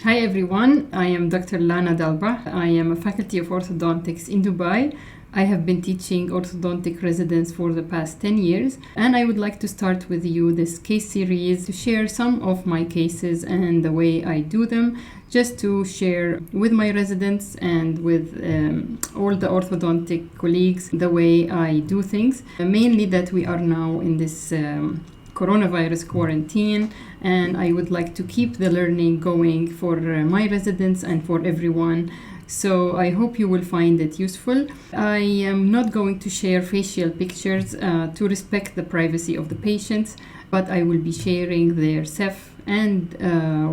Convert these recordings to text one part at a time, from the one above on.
Hi everyone, I am Dr. Lana Dalba. I am a faculty of orthodontics in Dubai. I have been teaching orthodontic residents for the past 10 years, and I would like to start with you this case series to share some of my cases and the way I do them, just to share with my residents and with all the orthodontic colleagues the way I do things. Mainly that we are now in this coronavirus quarantine, and I would like to keep the learning going for my residents and for everyone. So I hope you will find it useful. I am not going to share facial pictures to respect the privacy of the patients, but I will be sharing their CEF, and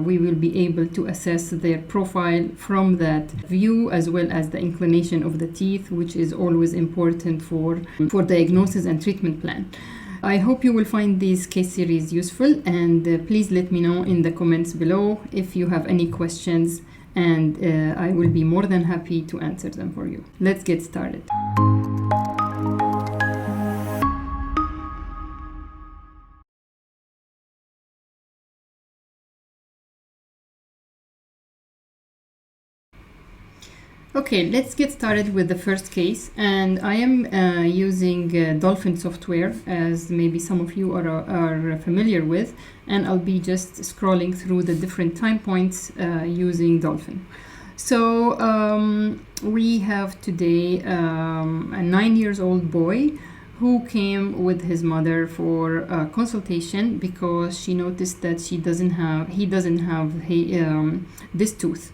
we will be able to assess their profile from that view, as well as the inclination of the teeth, which is always important for diagnosis and treatment plan. I hope you will find this case series useful, and please let me know in the comments below if you have any questions, and I will be more than happy to answer them for you. Let's get started. Okay, let's get started with the first case, and I am using Dolphin software, as maybe some of you are familiar with, and I'll be just scrolling through the different time points using Dolphin. So we have today a 9-year-old boy who came with his mother for a consultation because she noticed that he doesn't have this tooth.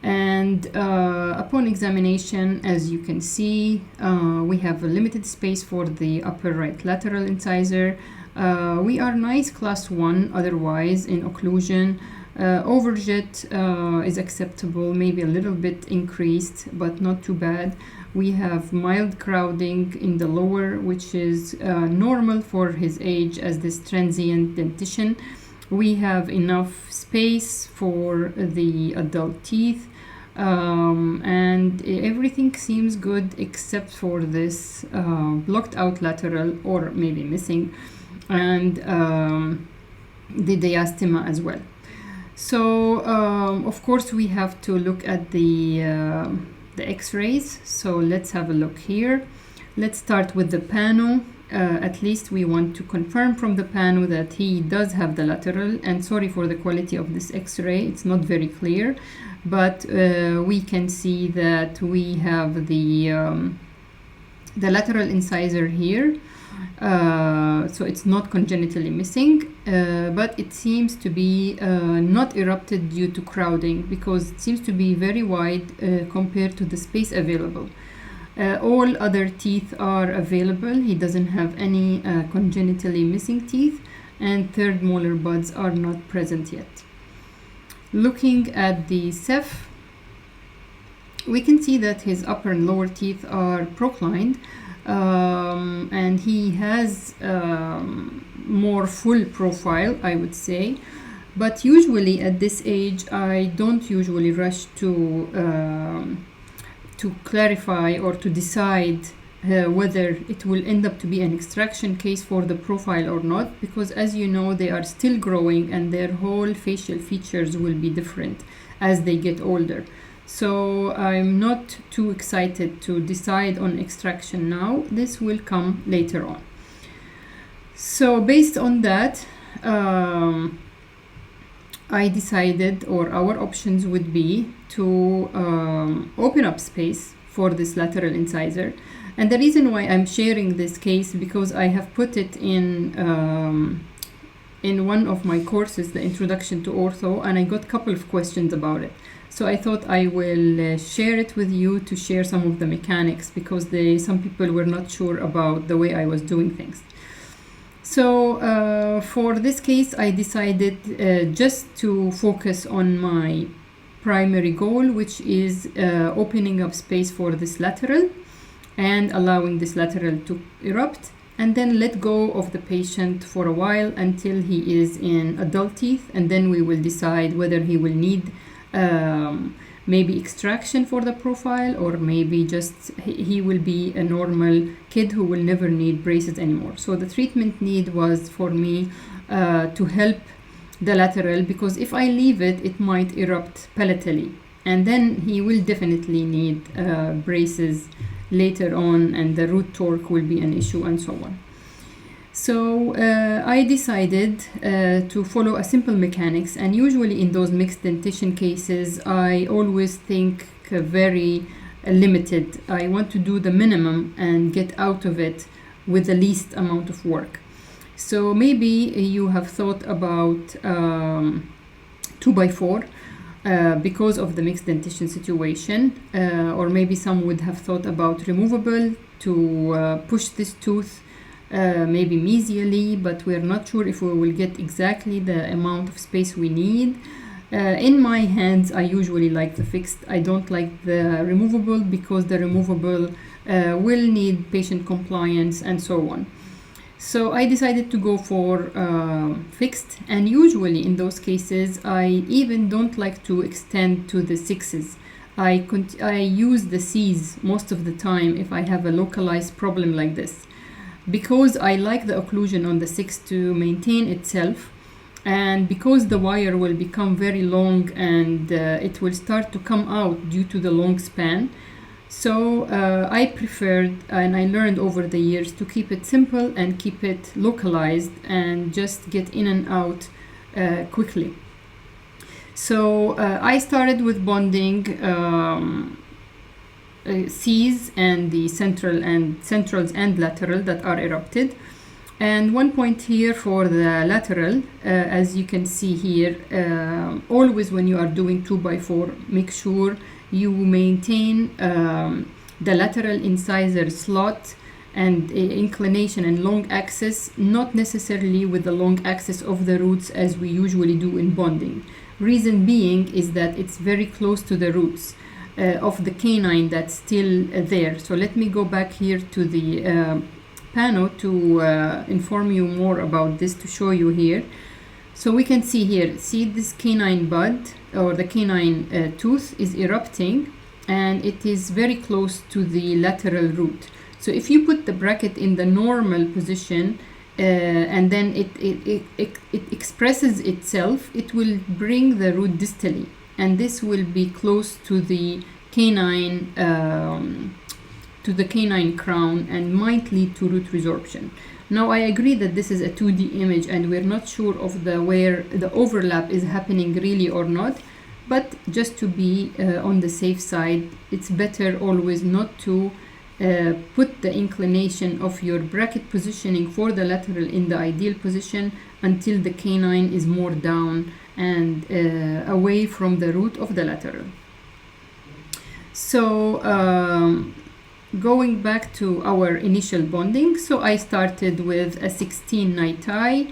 And upon examination, as you can see, we have a limited space for the upper right lateral incisor. We are nice class 1 otherwise in occlusion. Overjet is acceptable, maybe a little bit increased, but not too bad. We have mild crowding in the lower, which is normal for his age as this transient dentition. We have enough space for the adult teeth, and everything seems good except for this blocked out lateral, or maybe missing, and the diastema as well. So of course we have to look at the x-rays. So let's have a look here. Let's start with the pano. At least we want to confirm from the pano that he does have the lateral, and sorry for the quality of this x-ray, it's not very clear, but we can see that we have the lateral incisor here, so it's not congenitally missing, but it seems to be not erupted due to crowding, because it seems to be very wide compared to the space available. All other teeth are available. He doesn't have any congenitally missing teeth, and third molar buds are not present yet. Looking at the CEF, we can see that his upper and lower teeth are proclined, and he has more full profile, I would say. But usually at this age, I don't usually rush to clarify or to decide whether it will end up to be an extraction case for the profile or not, because as you know, they are still growing and their whole facial features will be different as they get older. So I'm not too excited to decide on extraction now. This will come later on. So based on that, I decided, or our options would be to open up space for this lateral incisor. And the reason why I'm sharing this case, because I have put it in one of my courses, the Introduction to Ortho, and I got a couple of questions about it. So I thought I will share it with you to share some of the mechanics, because some people were not sure about the way I was doing things. So for this case, I decided just to focus on my primary goal, which is opening up space for this lateral and allowing this lateral to erupt, and then let go of the patient for a while until he is in adult teeth, and then we will decide whether he will need maybe extraction for the profile, or maybe just he will be a normal kid who will never need braces anymore. So the treatment need was for me to help the lateral, because if I leave it, it might erupt palatally, and then he will definitely need braces later on, and the root torque will be an issue, and so on. So I decided to follow a simple mechanics, and usually in those mixed dentition cases, I always think very limited. I want to do the minimum and get out of it with the least amount of work. So maybe you have thought about 2x4 because of the mixed dentition situation, or maybe some would have thought about removable to push this tooth maybe mesially, but we're not sure if we will get exactly the amount of space we need. In my hands, I usually like the fixed. I don't like the removable because the removable will need patient compliance and so on. So I decided to go for fixed, and usually in those cases I even don't like to extend to the 6s. I use the C's most of the time if I have a localized problem like this, because I like the occlusion on the 6 to maintain itself, and because the wire will become very long and it will start to come out due to the long span. So I preferred, and I learned over the years, to keep it simple and keep it localized and just get in and out quickly. So I started with bonding C's and the centrals and lateral that are erupted. And one point here for the lateral, as you can see here, always when you are doing 2x4, make sure you maintain the lateral incisor slot and inclination and long axis, not necessarily with the long axis of the roots as we usually do in bonding. Reason being is that it's very close to the roots of the canine that's still there. So let me go back here to the panel to inform you more about this, to show you here. So we can see here, see this canine bud or the canine tooth is erupting, and it is very close to the lateral root. So if you put the bracket in the normal position and then it expresses itself, it will bring the root distally, and this will be close to the canine crown and might lead to root resorption. Now I agree that this is a 2D image and we're not sure of where the overlap is happening really or not, but just to be on the safe side, it's better always not to put the inclination of your bracket positioning for the lateral in the ideal position until the canine is more down and away from the root of the lateral. So going back to our initial bonding, so I started with a 16 night tie,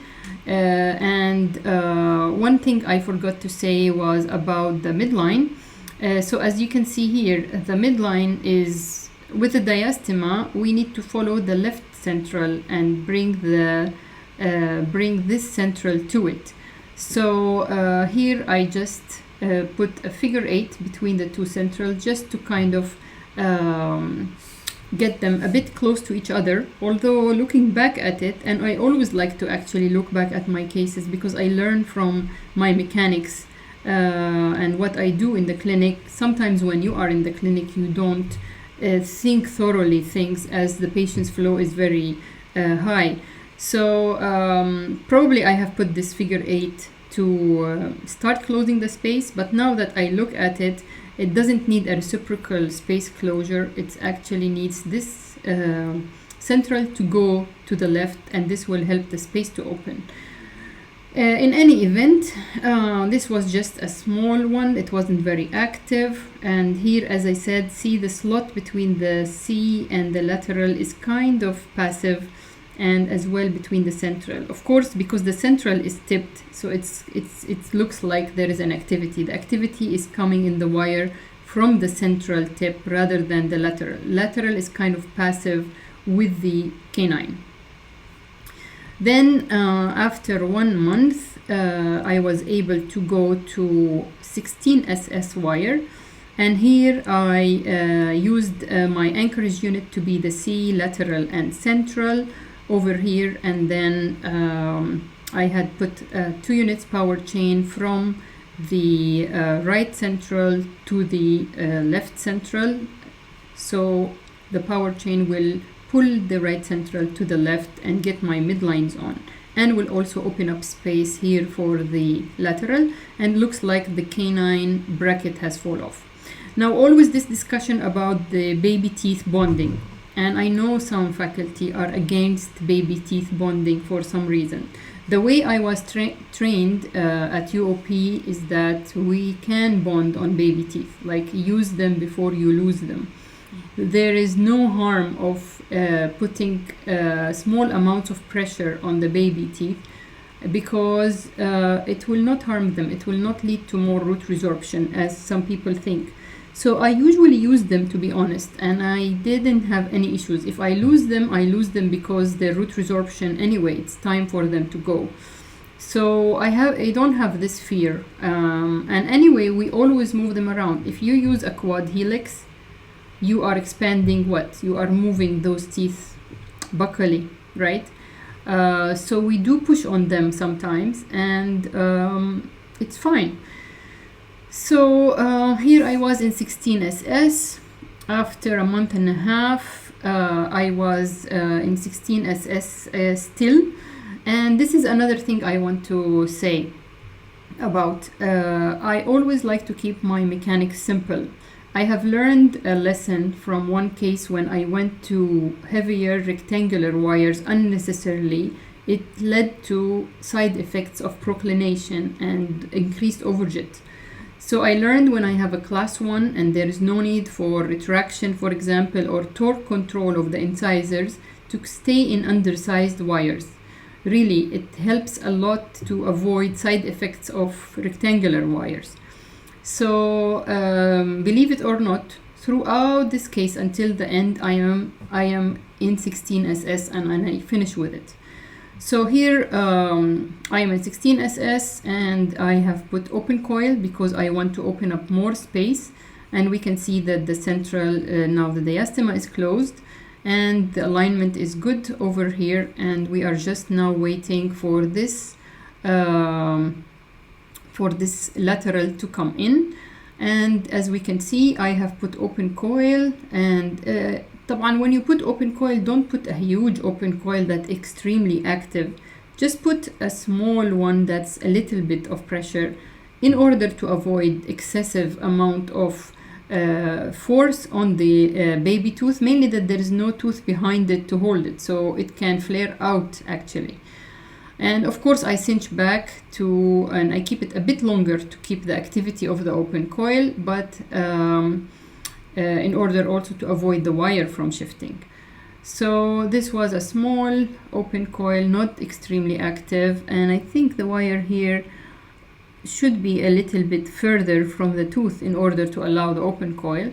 and one thing I forgot to say was about the midline. So as you can see here, the midline is, with the diastema, we need to follow the left central and bring this central to it. So here I just put a figure 8 between the two centrals, just to kind of get them a bit close to each other. Although looking back at it, and I always like to actually look back at my cases because I learn from my mechanics and what I do in the clinic. Sometimes when you are in the clinic, you don't think thoroughly things as the patient's flow is very high. So probably I have put this figure 8 to start closing the space, but now that I look at it, it doesn't need a reciprocal space closure. It actually needs this central to go to the left, and this will help the space to open. In any event, this was just a small one. It wasn't very active. And here, as I said, see the slot between the C and the lateral is kind of passive, and as well between the central. Of course, because the central is tipped, so it looks like there is an activity. The activity is coming in the wire from the central tip rather than the lateral. Lateral is kind of passive with the canine. Then after 1 month, I was able to go to 16 SS wire, and here I used my anchorage unit to be the C, lateral and central over here, and then I had put 2 units power chain from the right central to the left central, so the power chain will pull the right central to the left and get my midlines on, and will also open up space here for the lateral, and looks like the canine bracket has fall off. Now, always this discussion about the baby teeth bonding, and I know some faculty are against baby teeth bonding for some reason. The way I was trained at UOP is that we can bond on baby teeth, like use them before you lose them. There is no harm of putting small amounts of pressure on the baby teeth, because it will not harm them. It will not lead to more root resorption as some people think. So I usually use them, to be honest, and I didn't have any issues. If I lose them, I lose them because the root resorption anyway, it's time for them to go. So I don't have this fear. And anyway, we always move them around. If you use a quad helix, you are expanding what? You are moving those teeth buccally, right? So we do push on them sometimes, and it's fine. So here I was in 16SS. After a month and a half, I was in 16SS still. And this is another thing I want to say about. I always like to keep my mechanics simple. I have learned a lesson from one case when I went to heavier rectangular wires unnecessarily. It led to side effects of proclination and increased overjet. So I learned when I have a class 1 and there is no need for retraction, for example, or torque control of the incisors, to stay in undersized wires. Really, it helps a lot to avoid side effects of rectangular wires. So believe it or not, throughout this case until the end, I am in 16SS and I finish with it. So here I am in 16SS and I have put open coil because I want to open up more space, and we can see that the central, now the diastema is closed and the alignment is good over here, and we are just now waiting for this lateral to come in. And as we can see, I have put open coil, and طبعا when you put open coil, don't put a huge open coil that's extremely active. Just put a small one that's a little bit of pressure in order to avoid excessive amount of force on the baby tooth, mainly that there is no tooth behind it to hold it, so it can flare out actually. And of course I cinch back and I keep it a bit longer to keep the activity of the open coil, but in order also to avoid the wire from shifting. So this was a small open coil, not extremely active, and I think the wire here should be a little bit further from the tooth in order to allow the open coil,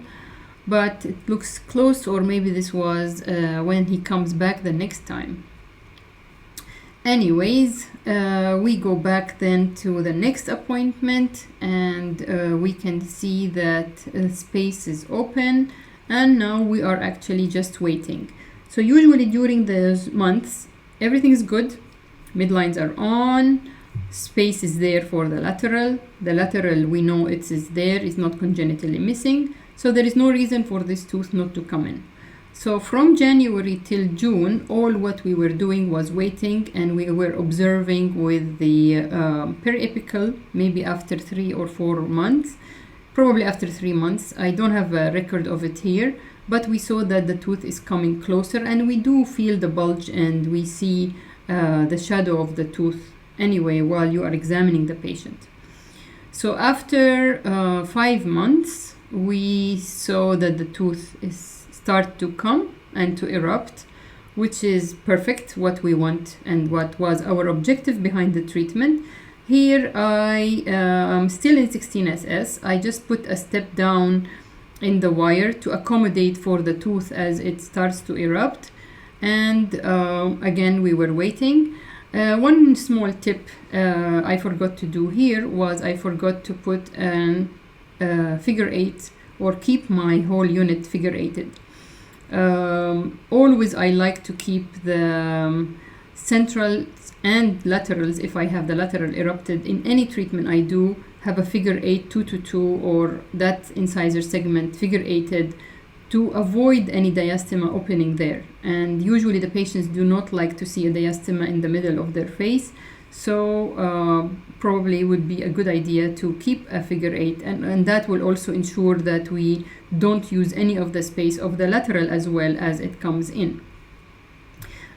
but it looks close, or maybe this was when he comes back the next time. Anyways, we go back then to the next appointment, and we can see that space is open, and now we are actually just waiting. So usually during those months, everything is good. Midlines are on, space is there for the lateral. The lateral, we know it is there, is not congenitally missing, so there is no reason for this tooth not to come in. So from January till June, all what we were doing was waiting, and we were observing with the periapical, maybe after 3 or 4 months, probably after 3 months. I don't have a record of it here, but we saw that the tooth is coming closer, and we do feel the bulge, and we see the shadow of the tooth anyway while you are examining the patient. So after 5 months, we saw that the tooth is start to come and to erupt, which is perfect, what we want and what was our objective behind the treatment. Here I am still in 16SS. I just put a step down in the wire to accommodate for the tooth as it starts to erupt, and again we were waiting. One small tip I forgot to do here was I forgot to put an figure 8, or keep my whole unit figure 8'd. Always I like to keep the central and laterals, if I have the lateral erupted, in any treatment I do have a figure 8 2 to 2 or that incisor segment figure 8ed to avoid any diastema opening there. And usually the patients do not like to see a diastema in the middle of their face, so probably it would be a good idea to keep a figure 8, and that will also ensure that we don't use any of the space of the lateral as well as it comes in.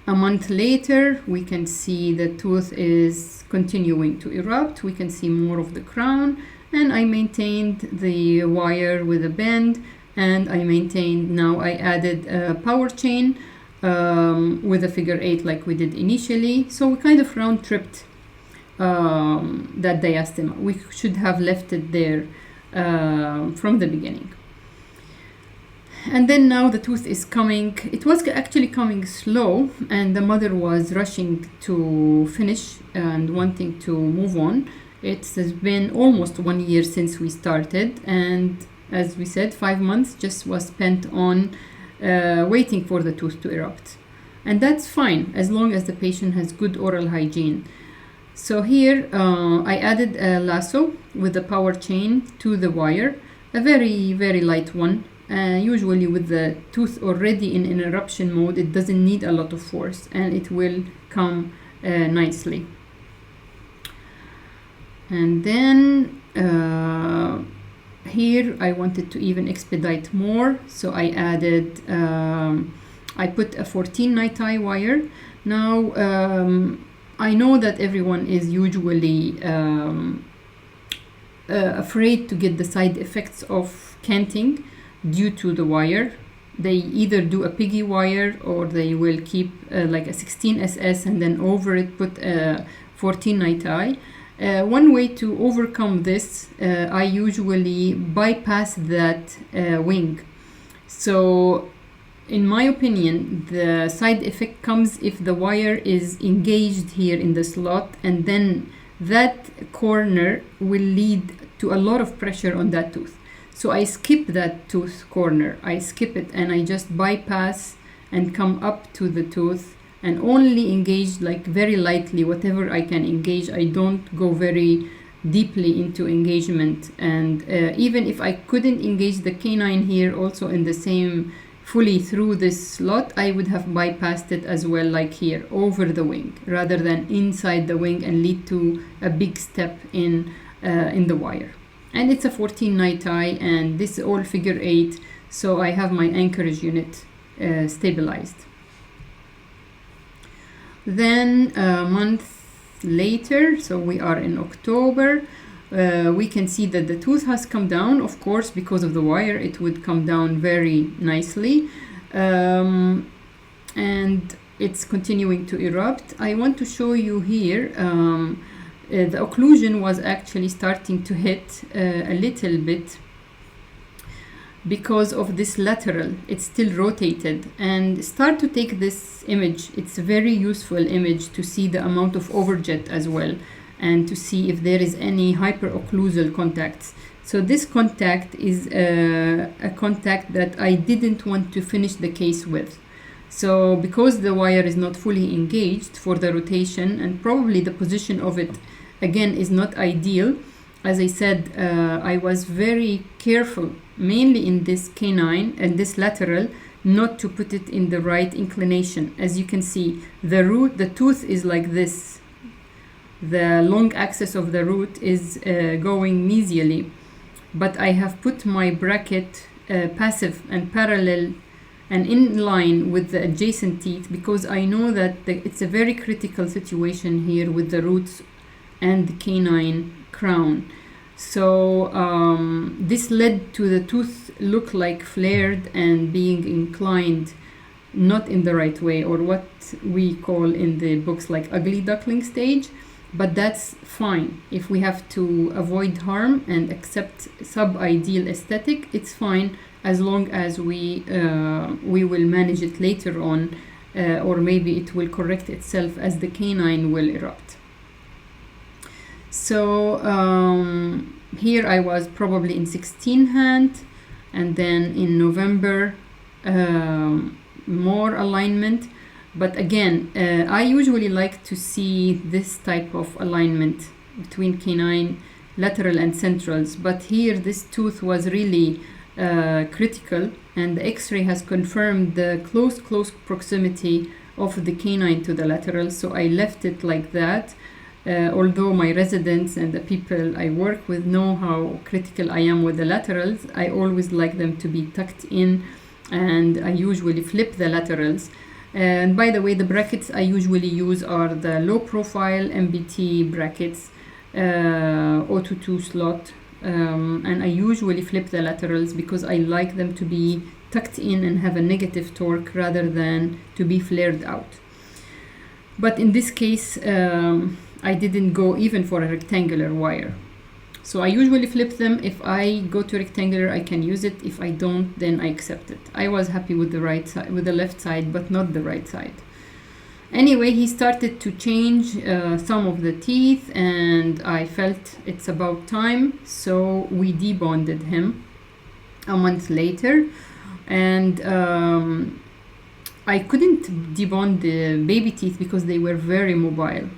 A month later, we can see the tooth is continuing to erupt. We can see more of the crown, and I maintained the wire with a bend, and I maintained, now I added a power chain with a figure 8 like we did initially. So we kind of round tripped that diastema. We should have left it there from the beginning. And then now the tooth is coming. It was actually coming slow, and the mother was rushing to finish and wanting to move on. It has been almost 1 year since we started, and as we said, 5 months just was spent on waiting for the tooth to erupt. And that's fine as long as the patient has good oral hygiene. So here I added a lasso with a power chain to the wire, a very, very light one. Usually with the tooth already in an eruption mode, it doesn't need a lot of force and it will come nicely. And then here I wanted to even expedite more, so I added, I put a 14 night tie wire. Now I know that everyone is usually afraid to get the side effects of canting due to the wire. They either do a piggy wire or they will keep like a 16 SS and then over it put a 14 night tie. One way to overcome this, I usually bypass that wing. So in my opinion, the side effect comes if the wire is engaged here in the slot, and then that corner will lead to a lot of pressure on that tooth. So I skip that tooth corner, I skip it, and I just bypass and come up to the tooth and only engage like very lightly whatever I can engage. I don't go very deeply into engagement, and even if I couldn't engage the canine here also in the same fully through this slot, I would have bypassed it as well, like here over the wing rather than inside the wing and lead to a big step in the wire. And it's a 14 night tie, and this is all figure 8, so I have my anchorage unit stabilized. Then a month later, so we are in October, we can see that the tooth has come down. Of course, because of the wire, it would come down very nicely, and it's continuing to erupt. I want to show you here the occlusion was actually starting to hit a little bit because of this lateral. It's still rotated, and start to take this image. It's a very useful image to see the amount of overjet as well, and to see if there is any hyperocclusal contacts. So this contact is a contact that I didn't want to finish the case with. So because the wire is not fully engaged for the rotation, and probably the position of it again is not ideal, as I said, I was very careful, mainly in this canine and this lateral, not to put it in the right inclination. As you can see, the tooth is like this. The long axis of the root is going mesially, but I have put my bracket passive and parallel and in line with the adjacent teeth, because I know that it's a very critical situation here with the roots and the canine crown. So this led to the tooth look like flared and being inclined not in the right way, or what we call in the books like ugly duckling stage. But that's fine. If we have to avoid harm and accept sub-ideal aesthetic, it's fine, as long as we will manage it later on, or maybe it will correct itself as the canine will erupt. So here I was probably in 16 hand, and then in November more alignment. But again, I usually like to see this type of alignment between canine, lateral and centrals, but here this tooth was really critical, and the x-ray has confirmed the close proximity of the canine to the lateral, so I left it like that. Although my residents and the people I work with know how critical I am with the laterals, I always like them to be tucked in, and I usually flip the laterals. And by the way, the brackets I usually use are the low profile MBT brackets, 022 slot, and I usually flip the laterals because I like them to be tucked in and have a negative torque rather than to be flared out. But in this case, I didn't go even for a rectangular wire. So I usually flip them. If I go to rectangular, I can use it. If I don't, then I accept it. I was happy with the right side, with the left side, but not the right side. Anyway, he started to change some of the teeth, and I felt it's about time. So we debonded him a month later, and I couldn't debond the baby teeth because they were very mobile.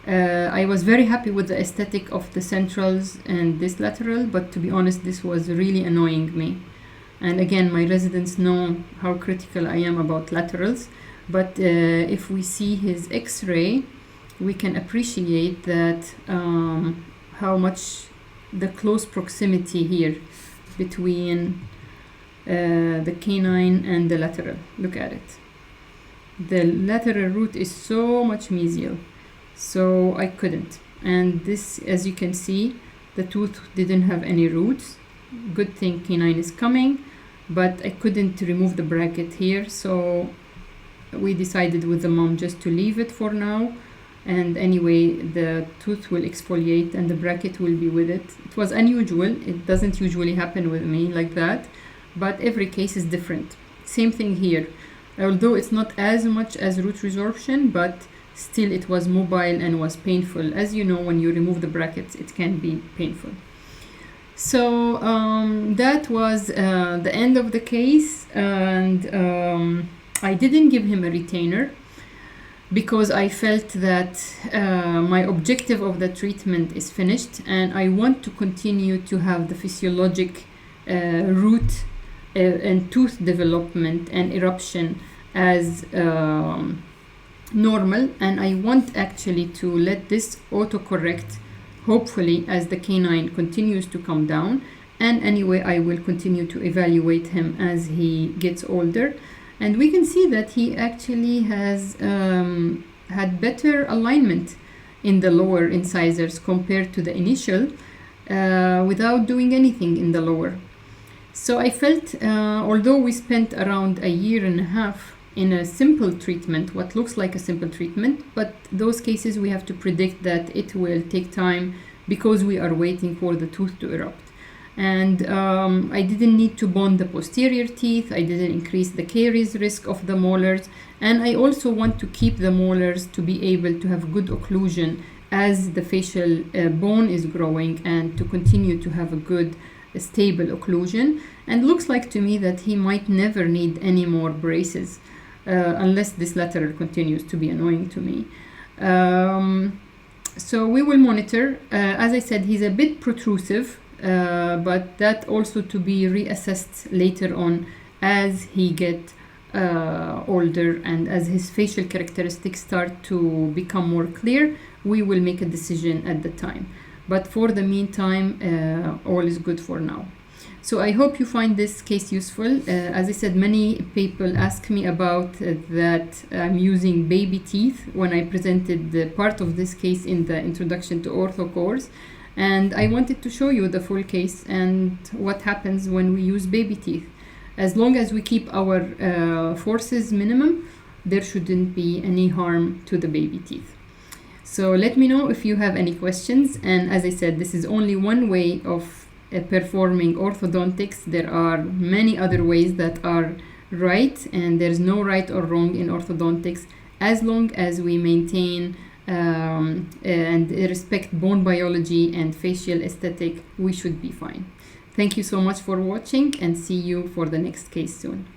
I was very happy with the aesthetic of the centrals and this lateral, but to be honest, this was really annoying me. And again, my residents know how critical I am about laterals, but if we see his x-ray, we can appreciate that how much the close proximity here between the canine and the lateral. Look at it. The lateral root is so much mesial. So I couldn't, and this, as you can see, the tooth didn't have any roots. Good thing canine is coming, but I couldn't remove the bracket here, so we decided with the mom just to leave it for now. And anyway, the tooth will exfoliate and the bracket will be with it. It was unusual. It doesn't usually happen with me like that, but every case is different. Same thing here, although it's not as much as root resorption, but still it was mobile and was painful. As you know, when you remove the brackets, it can be painful. So that was the end of the case, and I didn't give him a retainer because I felt that my objective of the treatment is finished, and I want to continue to have the physiologic root and tooth development and eruption as normal, and I want actually to let this autocorrect, hopefully, as the canine continues to come down. And anyway, I will continue to evaluate him as he gets older, and we can see that he actually has had better alignment in the lower incisors compared to the initial, without doing anything in the lower. So I felt, although we spent around a year and a half in a simple treatment, what looks like a simple treatment, but those cases we have to predict that it will take time because we are waiting for the tooth to erupt. And I didn't need to bond the posterior teeth, I didn't increase the caries risk of the molars, and I also want to keep the molars to be able to have good occlusion as the facial bone is growing, and to continue to have a good stable occlusion. And looks like to me that he might never need any more braces, unless this lateral continues to be annoying to me. So we will monitor. As I said, he's a bit protrusive, but that also to be reassessed later on as he gets older and as his facial characteristics start to become more clear. We will make a decision at the time. But for the meantime, all is good for now. So I hope you find this case useful. As I said, many people ask me about that I'm using baby teeth when I presented the part of this case in the Introduction to Ortho course. And I wanted to show you the full case and what happens when we use baby teeth. As long as we keep our forces minimum, there shouldn't be any harm to the baby teeth. So let me know if you have any questions. And as I said, this is only one way of performing orthodontics. There are many other ways that are right, and there's no right or wrong in orthodontics. As long as we maintain and respect bone biology and facial aesthetic, we should be fine. Thank you so much for watching, and see you for the next case soon.